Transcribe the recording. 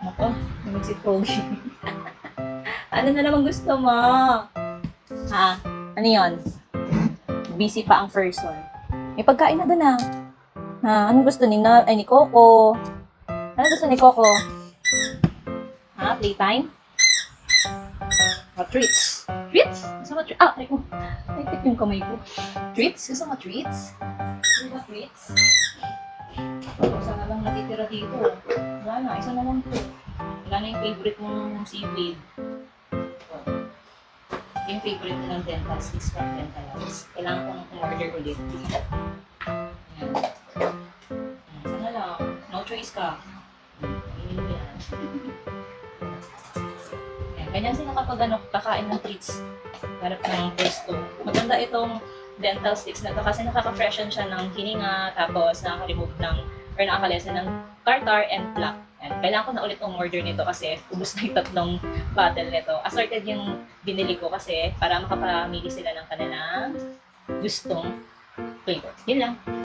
Ako, namig si Pogi. Ano na naman gusto mo? Ha? Ano yon? Busy pa ang person. May pagkain na doon ah. Ha? Ano gusto ni Coco? Ano gusto ni Coco? Ha? Playtime? O treats? Treats? Gusto mo treats? Ah, ay ko. Ay, tip yung kamay ko. Treats? Gusto mo treats? Gusto mo treats? Isa na lang natitira dito. Wala na, isa na lang po. Wala na yung favorite mong seaweed. Yung favorite mo ng dental sticks from Dentalize. Kailangan kong umorder ulit. Ayan. Isa na lang. No choice ka. Hindi mo yan. Ayan. Ganyan sila kapag kakain ng treats. Harap ng pwesto. Maganda itong dental sticks na ito kasi nakaka-freshen siya ng hininga, tapos nakaka-remove ng or nakakalesa ng tartar and plaque. And kailangan ko na ulit umorder nito kasi ubos na yung tatlong bottle nito. Assorted yung binili ko kasi para makapamili sila ng kanilang gustong flavor. Yun lang.